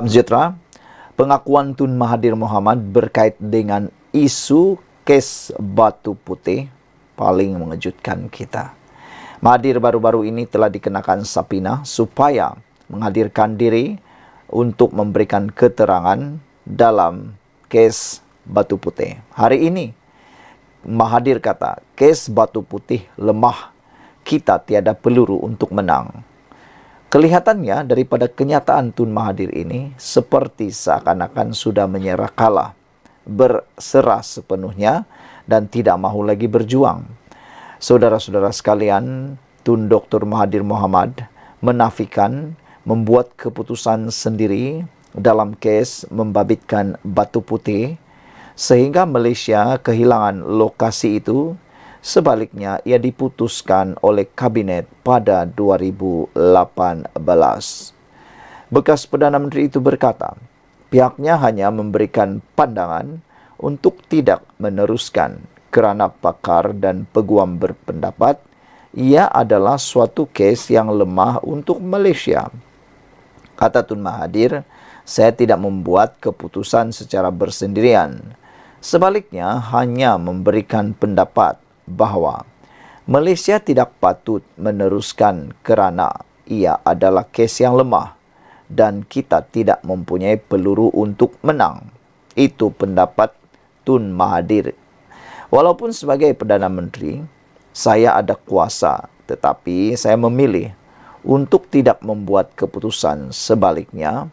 Sejahtera, pengakuan Tun Mahathir Mohamad berkait dengan isu kes Batu Putih paling mengejutkan kita. Mahathir baru-baru ini telah dikenakan sapina supaya menghadirkan diri untuk memberikan keterangan dalam kes Batu Putih. Hari ini, Mahathir kata, kes Batu Putih lemah, kita tiada peluru untuk menang. Kelihatannya daripada kenyataan Tun Mahathir ini seperti seakan-akan sudah menyerah kalah, berserah sepenuhnya dan tidak mahu lagi berjuang. Saudara-saudara sekalian, Tun Dr. Mahathir Mohamad menafikan membuat keputusan sendiri dalam kes membabitkan Batu Putih sehingga Malaysia kehilangan lokasi itu. Sebaliknya, ia diputuskan oleh Kabinet pada 2018. Bekas Perdana Menteri itu berkata, pihaknya hanya memberikan pandangan untuk tidak meneruskan kerana pakar dan peguam berpendapat ia adalah suatu kes yang lemah untuk Malaysia. Kata Tun Mahathir, saya tidak membuat keputusan secara bersendirian. Sebaliknya, hanya memberikan pendapat bahawa Malaysia tidak patut meneruskan kerana ia adalah kes yang lemah dan kita tidak mempunyai peluru untuk menang. Itu pendapat Tun Mahathir. Walaupun sebagai Perdana Menteri, saya ada kuasa, tetapi saya memilih untuk tidak membuat keputusan. Sebaliknya,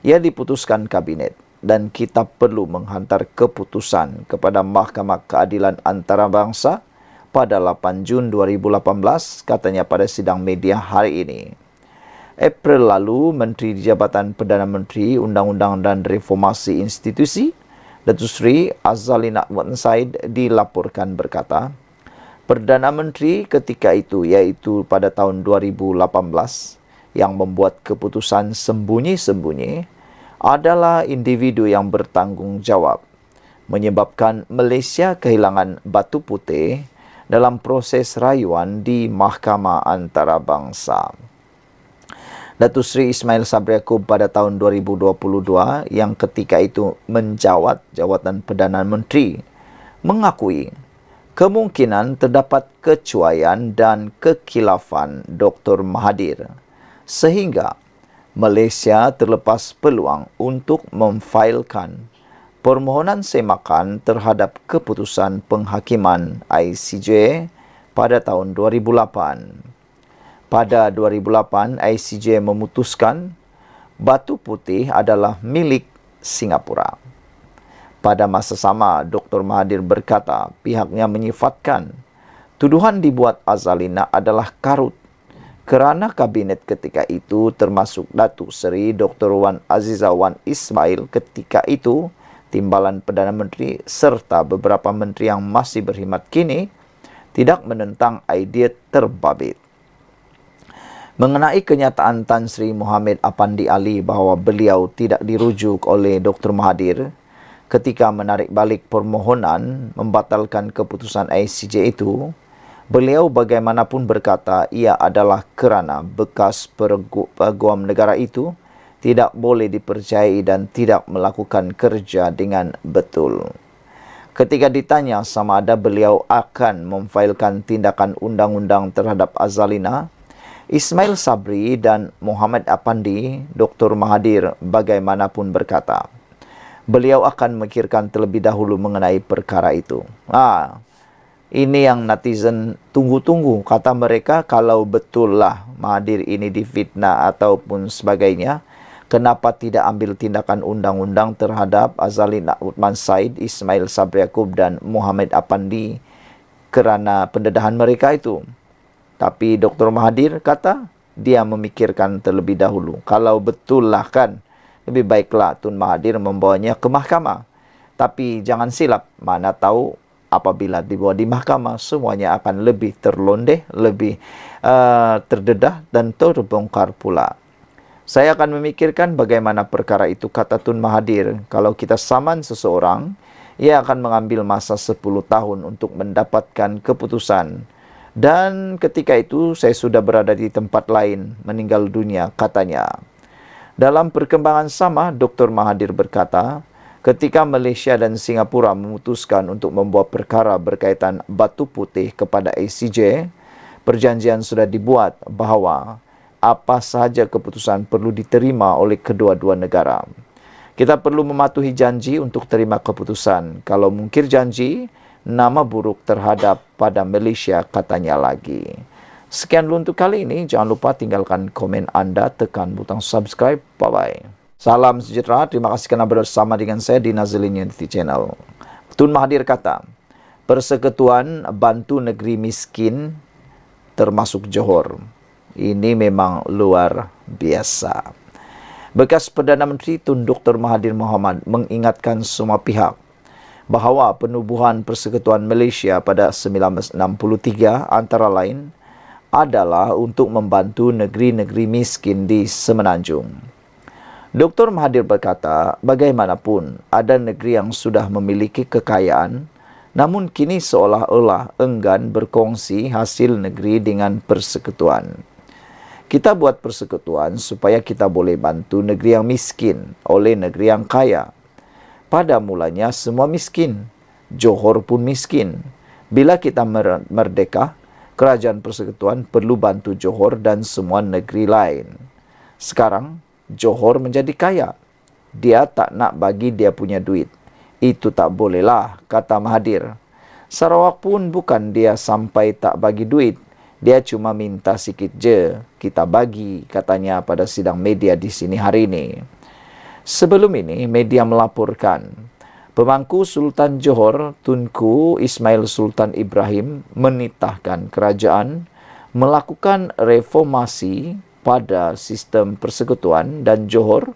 ia diputuskan Kabinet dan kita perlu menghantar keputusan kepada Mahkamah Keadilan Antarabangsa pada 8 Jun 2018, katanya pada sidang media hari ini. April lalu, Menteri di Jabatan Perdana Menteri Undang-Undang dan Reformasi Institusi, Datuk Seri Azalina Wan Said dilaporkan berkata, Perdana Menteri ketika itu, iaitu pada tahun 2018, yang membuat keputusan sembunyi-sembunyi adalah individu yang bertanggungjawab, menyebabkan Malaysia kehilangan Batu Putih dalam proses rayuan di Mahkamah Antarabangsa. Datuk Seri Ismail Sabri Yaakob pada tahun 2022 yang ketika itu menjawat jawatan Perdana Menteri mengakui kemungkinan terdapat kecuaian dan kekhilafan Dr. Mahathir sehingga Malaysia terlepas peluang untuk memfailkan permohonan semakan terhadap keputusan penghakiman ICJ pada tahun 2008. Pada 2008, ICJ memutuskan Batu Putih adalah milik Singapura. Pada masa sama, Dr. Mahathir berkata pihaknya menyifatkan tuduhan dibuat Azalina adalah karut kerana Kabinet ketika itu termasuk Datuk Seri Dr. Wan Azizah Wan Ismail ketika itu Timbalan Perdana Menteri serta beberapa menteri yang masih berkhidmat kini tidak menentang idea terbabit. Mengenai kenyataan Tan Sri Mohamed Apandi Ali bahawa beliau tidak dirujuk oleh Dr. Mahathir ketika menarik balik permohonan membatalkan keputusan ICJ itu, beliau bagaimanapun berkata ia adalah kerana bekas peguam negara itu tidak boleh dipercayai dan tidak melakukan kerja dengan betul. Ketika ditanya sama ada beliau akan memfailkan tindakan undang-undang terhadap Azalina, Ismail Sabri dan Muhammad Apandi, Dr. Mahathir bagaimanapun berkata, beliau akan memikirkan terlebih dahulu mengenai perkara itu. Ini yang netizen tunggu-tunggu. Kata mereka, kalau betullah Mahathir ini difitnah ataupun sebagainya, kenapa tidak ambil tindakan undang-undang terhadap Azalina Uthman Said, Ismail Sabri Yaakob dan Muhammad Apandi kerana pendedahan mereka itu. Tapi Dr. Mahathir kata dia memikirkan terlebih dahulu. Kalau betullah kan, lebih baiklah Tun Mahathir membawanya ke mahkamah. Tapi jangan silap, mana tahu apabila dibawa di mahkamah, semuanya akan lebih terlondeh, lebih terdedah dan terbongkar pula. Saya akan memikirkan bagaimana perkara itu, kata Tun Mahathir. Kalau kita saman seseorang, ia akan mengambil masa 10 tahun untuk mendapatkan keputusan. Dan ketika itu saya sudah berada di tempat lain, meninggal dunia, katanya. Dalam perkembangan sama, Dr. Mahathir berkata, ketika Malaysia dan Singapura memutuskan untuk membawa perkara berkaitan batu putih kepada ICJ, perjanjian sudah dibuat bahawa apa sahaja keputusan perlu diterima oleh kedua-dua negara. Kita perlu mematuhi janji untuk terima keputusan. Kalau mungkir janji, nama buruk terhadap pada Malaysia, katanya lagi. Sekian dulu untuk kali ini. Jangan lupa tinggalkan komen anda, tekan butang subscribe. Bye-bye. Salam sejahtera. Terima kasih kerana bersama dengan saya di Nazilin Unity Channel. Tun Mahathir kata, persekutuan bantu negeri miskin termasuk Johor. Ini memang luar biasa. Bekas Perdana Menteri Tun Dr. Mahathir Mohamad mengingatkan semua pihak bahawa penubuhan Persekutuan Malaysia pada 1963 antara lain adalah untuk membantu negeri-negeri miskin di Semenanjung. Dr. Mahathir berkata, bagaimanapun ada negeri yang sudah memiliki kekayaan, namun kini seolah-olah enggan berkongsi hasil negeri dengan persekutuan. Kita buat persekutuan supaya kita boleh bantu negeri yang miskin oleh negeri yang kaya. Pada mulanya semua miskin. Johor pun miskin. Bila kita merdeka, kerajaan persekutuan perlu bantu Johor dan semua negeri lain. Sekarang, Johor menjadi kaya. Dia tak nak bagi dia punya duit. Itu tak bolehlah, kata Mahathir. Sarawak pun bukan dia sampai tak bagi duit. Dia cuma minta sikit je, kita bagi, katanya pada sidang media di sini hari ini. Sebelum ini, media melaporkan, pemangku Sultan Johor, Tunku Ismail Sultan Ibrahim, menitahkan kerajaan melakukan reformasi pada sistem persekutuan dan Johor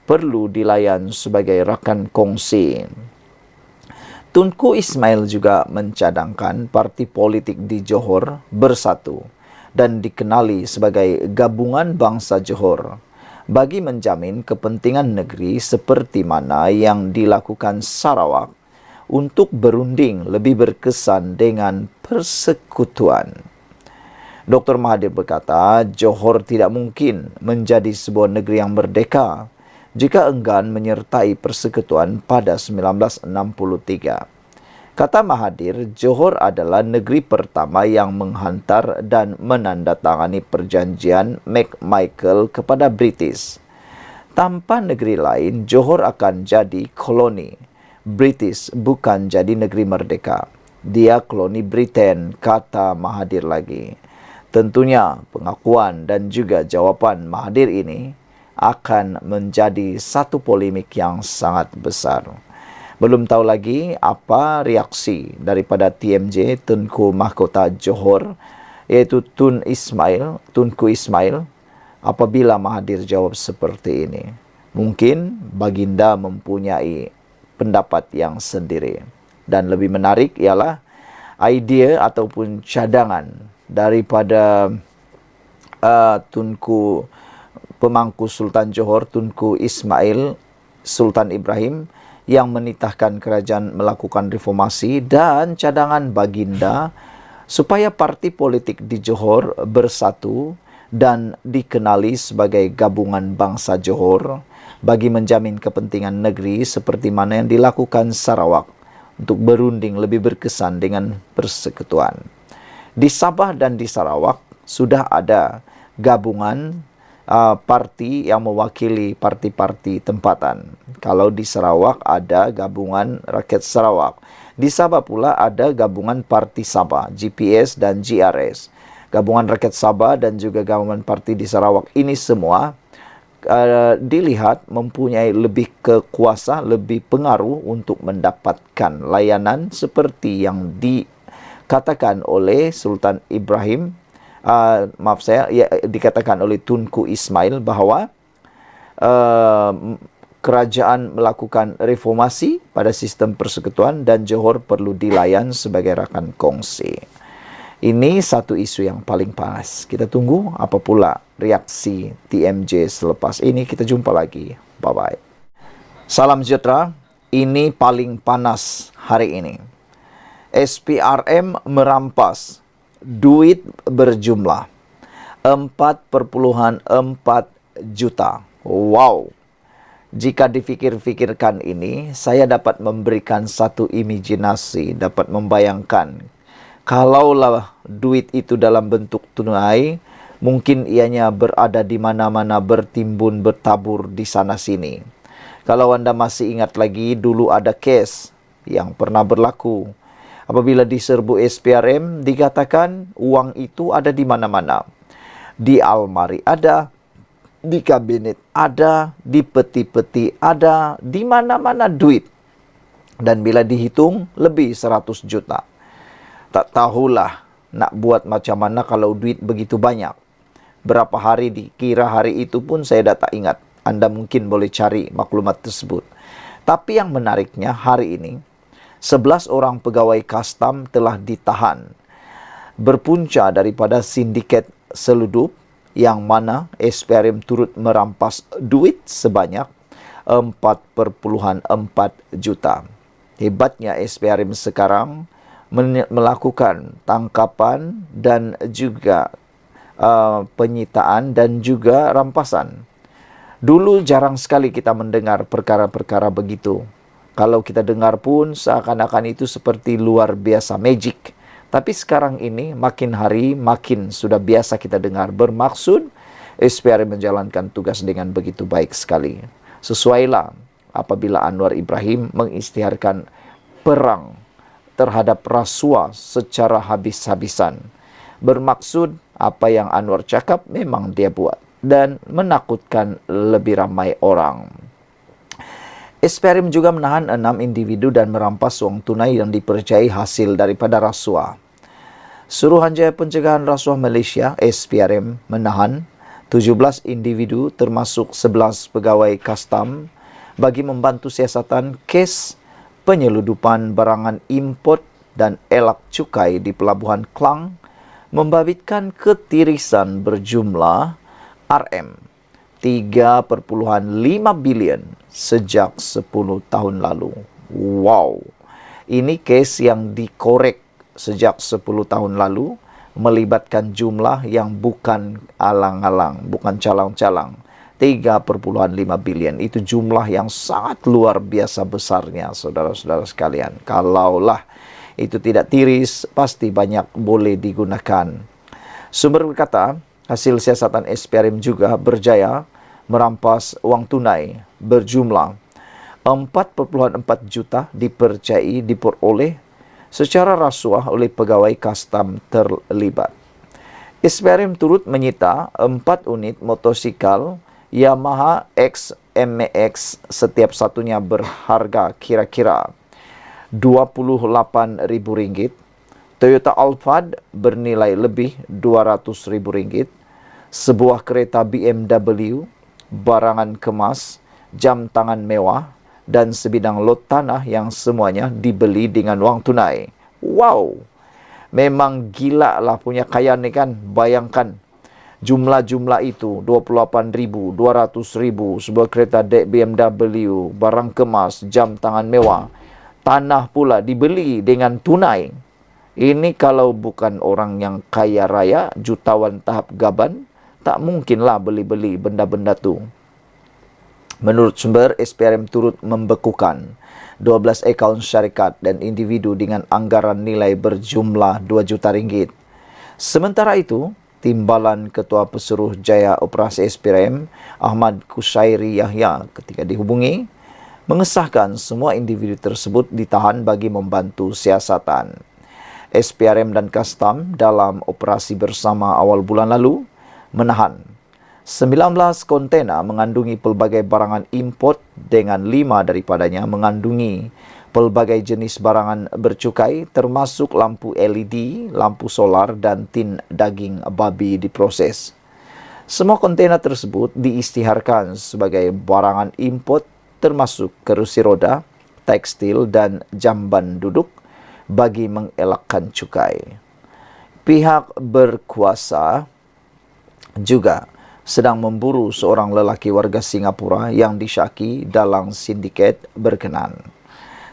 perlu dilayan sebagai rakan kongsi. Tunku Ismail juga mencadangkan parti politik di Johor bersatu dan dikenali sebagai Gabungan Bangsa Johor bagi menjamin kepentingan negeri seperti mana yang dilakukan Sarawak untuk berunding lebih berkesan dengan persekutuan. Dr. Mahathir berkata, Johor tidak mungkin menjadi sebuah negeri yang merdeka jika enggan menyertai persekutuan pada 1963. Kata Mahathir, Johor adalah negeri pertama yang menghantar dan menandatangani perjanjian McMichael kepada British. Tanpa negeri lain, Johor akan jadi koloni. British bukan jadi negeri merdeka. Dia koloni Britain, kata Mahathir lagi. Tentunya pengakuan dan juga jawapan Mahathir ini akan menjadi satu polemik yang sangat besar. Belum tahu lagi apa reaksi daripada TMJ, Tunku Mahkota Johor, iaitu Tunku Ismail, apabila Mahathir jawab seperti ini. Mungkin baginda mempunyai pendapat yang sendiri. Dan lebih menarik ialah idea ataupun cadangan daripada Tunku pemangku Sultan Johor, Tunku Ismail Sultan Ibrahim, yang menitahkan kerajaan melakukan reformasi dan cadangan baginda supaya parti politik di Johor bersatu dan dikenali sebagai Gabungan Bangsa Johor bagi menjamin kepentingan negeri seperti mana yang dilakukan Sarawak untuk berunding lebih berkesan dengan persekutuan. Di Sabah dan di Sarawak sudah ada gabungan parti yang mewakili parti-parti tempatan. Kalau di Sarawak ada Gabungan Rakyat Sarawak. Di Sabah pula ada Gabungan Parti Sabah, GPS dan GRS. Gabungan Rakyat Sabah dan juga Gabungan Parti di Sarawak ini semua dilihat mempunyai lebih kekuasa, lebih pengaruh untuk mendapatkan layanan seperti yang dikatakan oleh Sultan Ibrahim, dikatakan oleh Tunku Ismail bahawa kerajaan melakukan reformasi pada sistem persekutuan dan Johor perlu dilayan sebagai rakan kongsi. Ini satu isu yang paling panas. Kita tunggu apa pula reaksi TMJ selepas ini. Kita jumpa lagi. Bye-bye. Salam sejahtera. Ini paling panas hari ini. SPRM merampas duit berjumlah 4,4 juta. Wow, jika dipikir-pikirkan ini, saya dapat memberikan satu imajinasi, dapat membayangkan. Kalaulah duit itu dalam bentuk tunai, mungkin ianya berada di mana-mana, bertimbun, bertabur di sana-sini. Kalau Anda masih ingat lagi, dulu ada kes yang pernah berlaku. Apabila diserbu SPRM, dikatakan uang itu ada di mana-mana. Di almari ada, di kabinet ada, di peti-peti ada, di mana-mana duit. Dan bila dihitung, lebih 100 juta. Tak tahulah nak buat macam mana kalau duit begitu banyak. Berapa hari dikira hari itu pun saya tak ingat. Anda mungkin boleh cari maklumat tersebut. Tapi yang menariknya hari ini, 11 orang pegawai kastam telah ditahan. Berpunca daripada sindiket seludup yang mana SPRM turut merampas duit sebanyak 4,4 juta. Hebatnya SPRM sekarang melakukan tangkapan dan juga penyitaan dan juga rampasan. Dulu jarang sekali kita mendengar perkara-perkara begitu. Kalau kita dengar pun seakan-akan itu seperti luar biasa magic. Tapi sekarang ini makin hari makin sudah biasa kita dengar. Bermaksud SPRM menjalankan tugas dengan begitu baik sekali. Sesuailah apabila Anwar Ibrahim mengisytiharkan perang terhadap rasuah secara habis-habisan. Bermaksud apa yang Anwar cakap memang dia buat dan menakutkan lebih ramai orang. SPRM juga menahan 6 individu dan merampas wang tunai yang dipercayai hasil daripada rasuah. Suruhanjaya Pencegahan Rasuah Malaysia SPRM menahan 17 individu termasuk 11 pegawai kastam bagi membantu siasatan kes penyeludupan barangan import dan elak cukai di Pelabuhan Klang membabitkan ketirisan berjumlah RM 3,5 bilion sejak 10 tahun lalu. Wow, ini kes yang dikorek sejak 10 tahun lalu, melibatkan jumlah yang bukan alang-alang, bukan calang-calang. 3,5 bilion, itu jumlah yang sangat luar biasa besarnya, saudara-saudara sekalian. Kalaulah itu tidak tiris, pasti banyak boleh digunakan. Sumber berkata, hasil siasatan SPRM juga berjaya merampas wang tunai berjumlah 4,4 juta dipercayai diperoleh secara rasuah oleh pegawai kastam terlibat. SPRM turut menyita 4 unit motosikal Yamaha XMX setiap satunya berharga kira-kira RM28,000, Toyota Alphard bernilai lebih RM200,000, sebuah kereta BMW, barangan kemas, jam tangan mewah, dan sebidang lot tanah yang semuanya dibeli dengan wang tunai. Wow, memang gila lah punya kaya ni kan. Bayangkan jumlah-jumlah itu, 28,000, 200,000, sebuah kereta BMW, barang kemas, jam tangan mewah, tanah pula dibeli dengan tunai. Ini kalau bukan orang yang kaya raya, jutawan tahap gaban, tak mungkinlah beli-beli benda-benda tu. Menurut sumber, SPRM turut membekukan 12 akaun syarikat dan individu dengan anggaran nilai berjumlah RM2 juta. Sementara itu, Timbalan Ketua Pesuruh Jaya Operasi SPRM, Ahmad Kushairi Yahya, ketika dihubungi, mengesahkan semua individu tersebut ditahan bagi membantu siasatan. SPRM dan Kastam dalam operasi bersama awal bulan lalu menahan 19 kontena mengandungi pelbagai barangan import dengan 5 daripadanya mengandungi pelbagai jenis barangan bercukai termasuk lampu LED, lampu solar dan tin daging babi diproses. Semua kontena tersebut diisytiharkan sebagai barangan import termasuk kerusi roda, tekstil dan jamban duduk bagi mengelakkan cukai. Pihak berkuasa juga sedang memburu seorang lelaki warga Singapura yang disyaki dalam sindiket berkenan.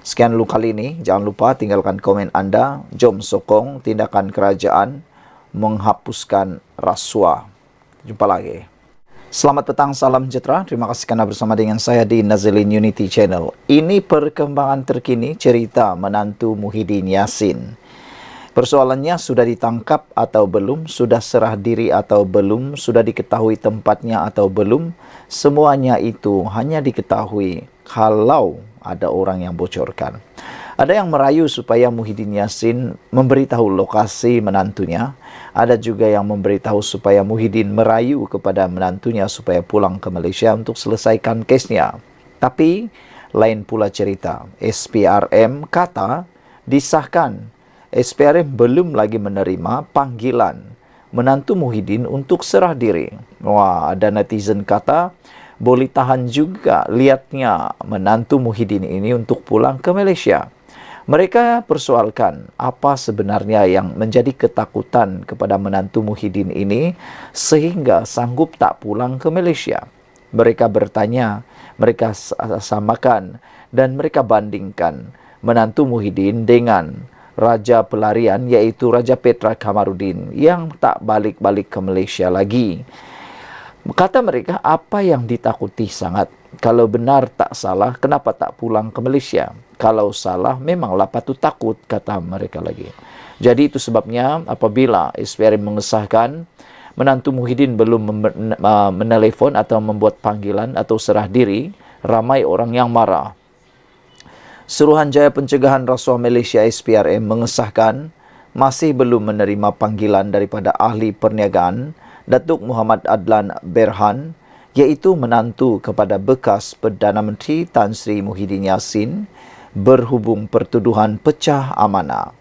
Sekian dulu kali ini, jangan lupa tinggalkan komen anda. Jom sokong tindakan kerajaan menghapuskan rasuah. Jumpa lagi. Selamat petang, salam sejahtera. Terima kasih kerana bersama dengan saya di Nazilin Unity Channel. Ini perkembangan terkini cerita menantu Muhyiddin Yassin. Persoalannya, sudah ditangkap atau belum, sudah serah diri atau belum, sudah diketahui tempatnya atau belum. Semuanya itu hanya diketahui kalau ada orang yang bocorkan. Ada yang merayu supaya Muhyiddin Yassin memberitahu lokasi menantunya. Ada juga yang memberitahu supaya Muhyiddin merayu kepada menantunya supaya pulang ke Malaysia untuk selesaikan kesnya. Tapi lain pula cerita. SPRM kata disahkan. SPRM belum lagi menerima panggilan menantu Muhyiddin untuk serah diri. Wah, ada netizen kata boleh tahan juga lihatnya menantu Muhyiddin ini untuk pulang ke Malaysia. Mereka persoalkan apa sebenarnya yang menjadi ketakutan kepada menantu Muhyiddin ini sehingga sanggup tak pulang ke Malaysia. Mereka bertanya, mereka samakan dan mereka bandingkan menantu Muhyiddin dengan Raja Pelarian iaitu Raja Petra Kamarudin yang tak balik-balik ke Malaysia lagi. Kata mereka, apa yang ditakuti sangat? Kalau benar tak salah, kenapa tak pulang ke Malaysia? Kalau salah, memanglah patut takut, kata mereka lagi. Jadi itu sebabnya apabila SPRM mengesahkan menantu Muhyiddin belum menelefon atau membuat panggilan atau serah diri, ramai orang yang marah. Suruhanjaya Pencegahan Rasuah Malaysia SPRM mengesahkan masih belum menerima panggilan daripada ahli perniagaan Datuk Muhammad Adlan Berhan, iaitu menantu kepada bekas Perdana Menteri Tan Sri Muhyiddin Yassin berhubung pertuduhan pecah amanah.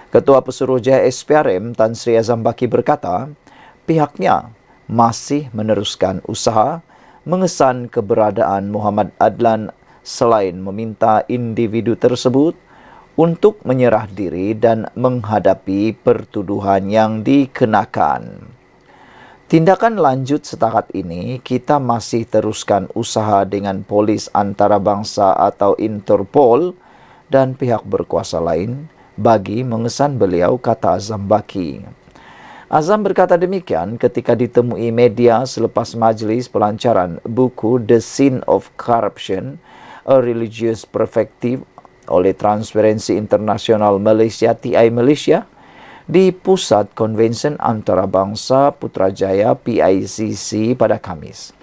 Ketua Pesuruhjaya SPRM Tan Sri Azam Baki berkata, pihaknya masih meneruskan usaha mengesan keberadaan Muhammad Adlan selain meminta individu tersebut untuk menyerah diri dan menghadapi pertuduhan yang dikenakan. Tindakan lanjut setakat ini, kita masih teruskan usaha dengan polis antarabangsa atau Interpol dan pihak berkuasa lain bagi mengesan beliau, kata Azam Baki. Azam berkata demikian ketika ditemui media selepas majlis pelancaran buku The Sin of Corruption, A Religious Perspective oleh Transparency International Malaysia TI Malaysia di Pusat Konvensyen Antarabangsa Putrajaya PICC pada Khamis.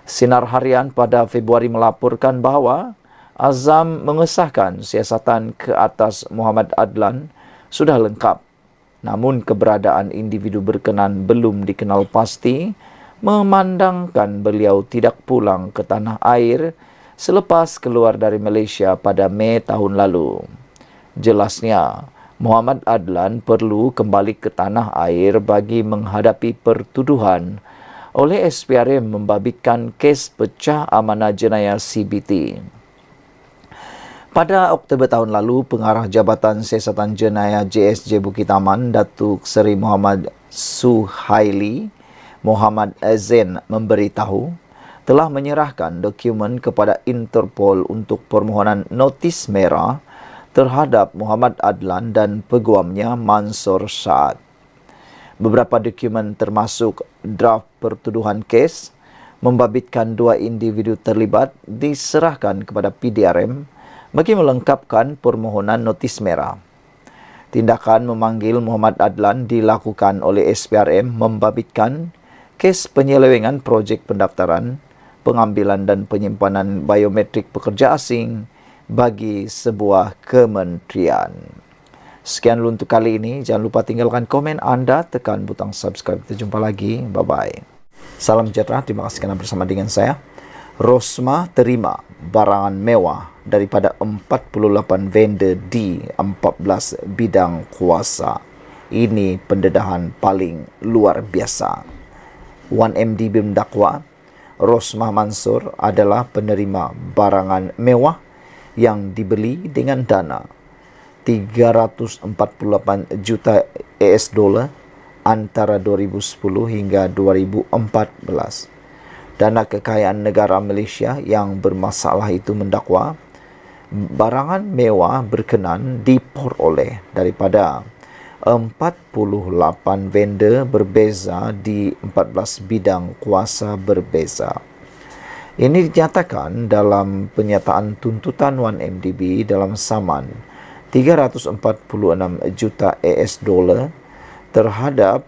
Sinar Harian pada Februari melaporkan bahawa Azam mengesahkan siasatan ke atas Muhammad Adlan sudah lengkap, namun keberadaan individu berkenan belum dikenal pasti, memandangkan beliau tidak pulang ke tanah air selepas keluar dari Malaysia pada Mei tahun lalu. Jelasnya, Muhammad Adlan perlu kembali ke tanah air bagi menghadapi pertuduhan oleh SPRM membabitkan kes pecah amanah jenayah CBT. Pada Oktober tahun lalu, Pengarah Jabatan Siasatan Jenayah JSJ Bukit Aman, Datuk Seri Muhammad Suhaili Muhammad Zain memberitahu telah menyerahkan dokumen kepada Interpol untuk permohonan notis merah terhadap Muhammad Adlan dan peguamnya Mansur Saad. Beberapa dokumen termasuk draft pertuduhan kes membabitkan dua individu terlibat diserahkan kepada PDRM bagi melengkapkan permohonan notis merah. Tindakan memanggil Muhammad Adlan dilakukan oleh SPRM membabitkan kes penyelewengan projek pendaftaran, pengambilan dan penyimpanan biometrik pekerja asing bagi sebuah kementerian. Sekian dulu untuk kali ini. Jangan lupa tinggalkan komen anda, tekan butang subscribe. Kita jumpa lagi. Bye-bye. Salam sejahtera. Terima kasih kerana bersama dengan saya. Rosmah terima barangan mewah daripada 48 vendor di 14 bidang kuasa. Ini pendedahan paling luar biasa. 1MD mendakwa Rosmah Mansur adalah penerima barangan mewah yang dibeli dengan dana 348 juta US dollar antara 2010 hingga 2014. Dana Kekayaan Negara Malaysia yang bermasalah itu mendakwa barangan mewah berkenan diperoleh daripada 48 vendor berbeza di 14 bidang kuasa berbeza. Ini dinyatakan dalam penyataan tuntutan 1MDB dalam saman 346 juta AS dolar terhadap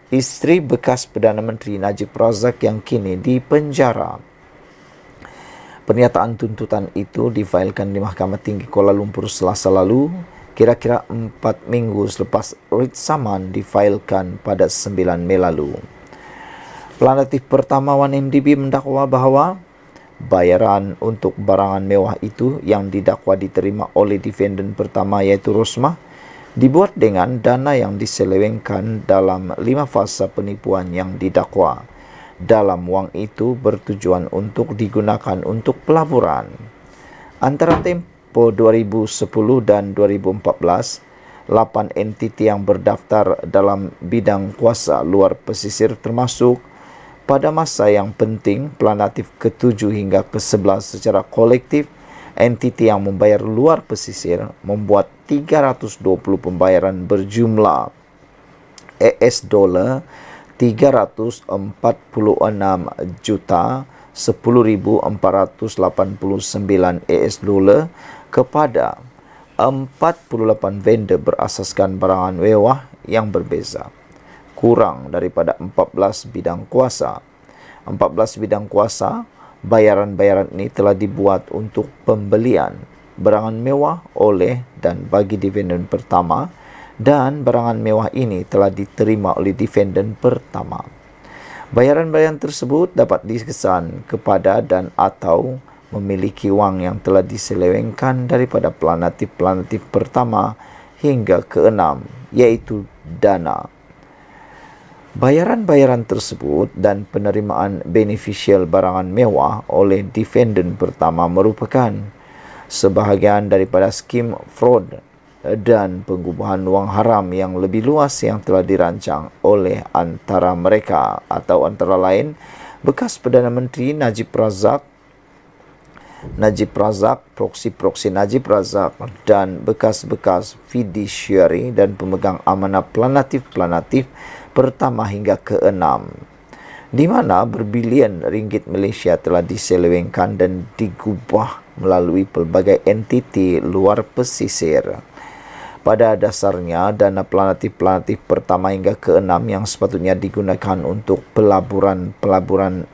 isteri bekas Perdana Menteri Najib Razak yang kini dipenjara. Pernyataan tuntutan itu difailkan di Mahkamah Tinggi Kuala Lumpur Selasa lalu, kira-kira 4 minggu selepas writ saman difailkan pada 9 Mei lalu. Plaintiff pertama 1MDB mendakwa bahawa bayaran untuk barangan mewah itu yang didakwa diterima oleh defendant pertama iaitu Rosmah dibuat dengan dana yang diselewengkan dalam 5 fasa penipuan yang didakwa. Dalam wang itu bertujuan untuk digunakan untuk pelaburan. Antara tempoh 2010 dan 2014, 8 entiti yang berdaftar dalam bidang kuasa luar pesisir termasuk pada masa yang penting plaintiff ke-7 hingga ke-11 secara kolektif, entiti yang membayar luar pesisir membuat 320 pembayaran berjumlah AS dolar 346 juta 10.489 AS dolar kepada 48 vendor berasaskan barangan mewah yang berbeza, kurang daripada 14 bidang kuasa. 14 bidang kuasa, bayaran-bayaran ini telah dibuat untuk pembelian barangan mewah oleh dan bagi defendant pertama, dan barangan mewah ini telah diterima oleh defendant pertama. Bayaran-bayaran tersebut dapat dikesan kepada dan atau memiliki wang yang telah diselewengkan daripada plaintiff pertama hingga ke-6, iaitu dana. Bayaran-bayaran tersebut dan penerimaan beneficial barangan mewah oleh defendant pertama merupakan sebahagian daripada skim fraud dan pengubuhan wang haram yang lebih luas yang telah dirancang oleh antara mereka atau antara lain bekas Perdana Menteri Najib Razak, proksi-proksi Najib Razak dan bekas-bekas fiduciary dan pemegang amanah plaintiff pertama hingga ke-6, di mana berbilion ringgit Malaysia telah diselewengkan dan digubah melalui pelbagai entiti luar pesisir. Pada dasarnya, dana plaintiff pertama hingga ke-6 yang sepatutnya digunakan untuk pelaburan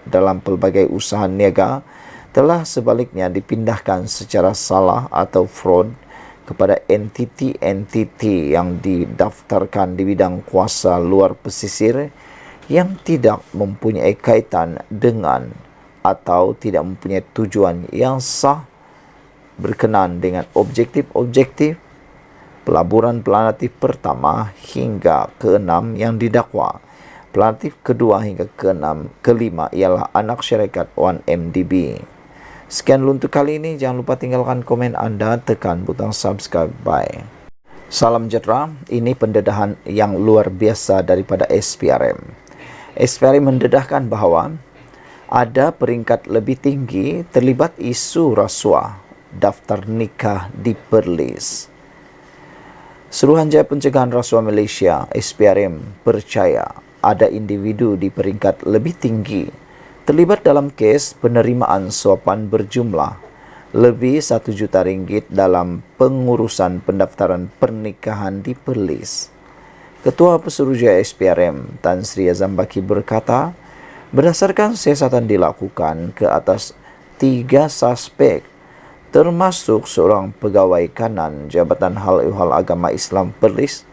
dalam pelbagai usaha niaga telah sebaliknya dipindahkan secara salah atau fraud kepada entiti-entiti yang didaftarkan di bidang kuasa luar pesisir yang tidak mempunyai kaitan dengan atau tidak mempunyai tujuan yang sah berkenaan dengan objektif-objektif pelaburan plaintiff pertama hingga ke-6 yang didakwa. Plaintiff kedua hingga ke-5 ialah anak syarikat 1MDB. Sekian dulu untuk kali ini. Jangan lupa tinggalkan komen anda, tekan butang subscribe. Bye. Salam sejahtera. Ini pendedahan yang luar biasa daripada SPRM. SPRM mendedahkan bahawa ada peringkat lebih tinggi terlibat isu rasuah daftar nikah di Perlis. Suruhanjaya Pencegahan Rasuah Malaysia (SPRM) percaya ada individu di peringkat lebih tinggi terlibat dalam kes penerimaan suapan berjumlah lebih RM1 juta dalam pengurusan pendaftaran pernikahan di Perlis. Ketua Pesuruhjaya SPRM Tan Sri Azam Baki berkata, berdasarkan siasatan dilakukan ke atas 3 suspek termasuk seorang pegawai kanan Jabatan Hal Ehwal Agama Islam Perlis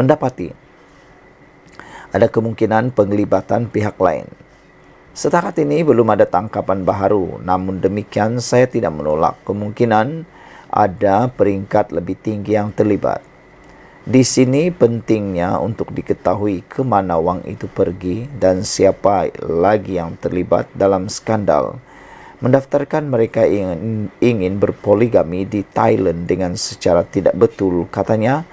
mendapati ada kemungkinan penglibatan pihak lain. Setakat ini belum ada tangkapan baharu, namun demikian saya tidak menolak kemungkinan ada peringkat lebih tinggi yang terlibat. Di sini pentingnya untuk diketahui ke mana wang itu pergi dan siapa lagi yang terlibat dalam skandal mendaftarkan mereka ingin berpoligami di Thailand dengan secara tidak betul, katanya,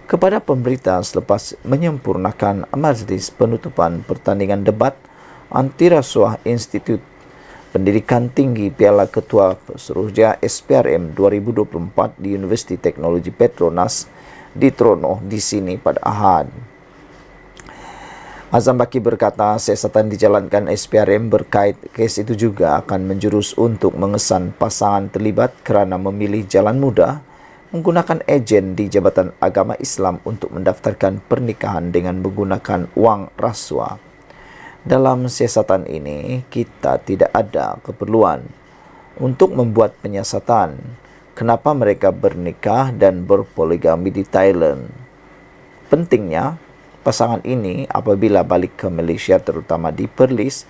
kepada pemberita selepas menyempurnakan majlis penutupan pertandingan debat anti rasuah Institut Pendidikan Tinggi Piala Ketua Pesuruhjaya SPRM 2024 di Universiti Teknologi Petronas di Tronoh di sini pada Ahad. Azam Baki berkata siasatan dijalankan SPRM berkait kes itu juga akan menjurus untuk mengesan pasangan terlibat kerana memilih jalan mudah menggunakan ejen di Jabatan Agama Islam untuk mendaftarkan pernikahan dengan menggunakan wang rasuah. Dalam siasatan ini, kita tidak ada keperluan untuk membuat penyiasatan kenapa mereka bernikah dan berpoligami di Thailand. Pentingnya, pasangan ini apabila balik ke Malaysia terutama di Perlis,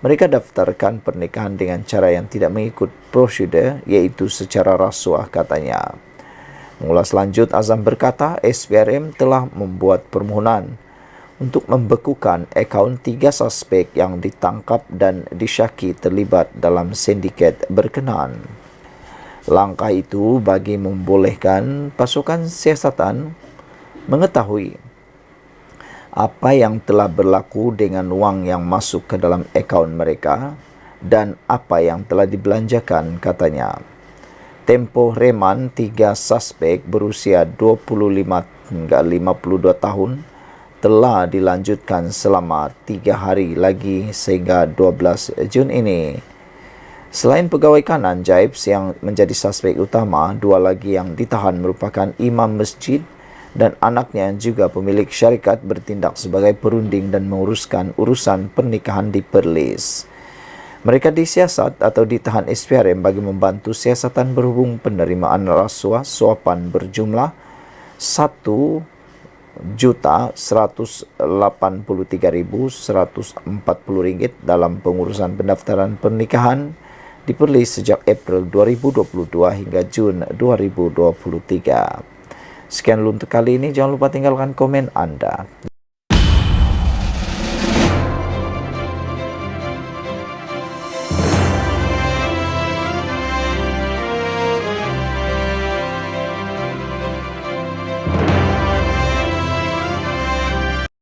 mereka daftarkan pernikahan dengan cara yang tidak mengikut prosedur iaitu secara rasuah katanya. Mengulas lanjut, Azam berkata SPRM telah membuat permohonan untuk membekukan akaun 3 suspek yang ditangkap dan disyaki terlibat dalam sindiket berkenaan. Langkah itu bagi membolehkan pasukan siasatan mengetahui apa yang telah berlaku dengan wang yang masuk ke dalam akaun mereka dan apa yang telah dibelanjakan katanya. Tempoh reman 3 suspek berusia 25 hingga 52 tahun telah dilanjutkan selama 3 hari lagi sehingga 12 Jun ini. Selain pegawai kanan Jaibs yang menjadi suspek utama, 2 lagi yang ditahan merupakan imam masjid dan anaknya juga pemilik syarikat bertindak sebagai perunding dan menguruskan urusan pernikahan di Perlis. Mereka disiasat atau ditahan SPRM bagi membantu siasatan berhubung penerimaan rasuah suapan berjumlah Rp1.183.140 dalam pengurusan pendaftaran pernikahan di Perlis sejak April 2022 hingga Jun 2023. Sekian dulu untuk kali ini, jangan lupa tinggalkan komen Anda.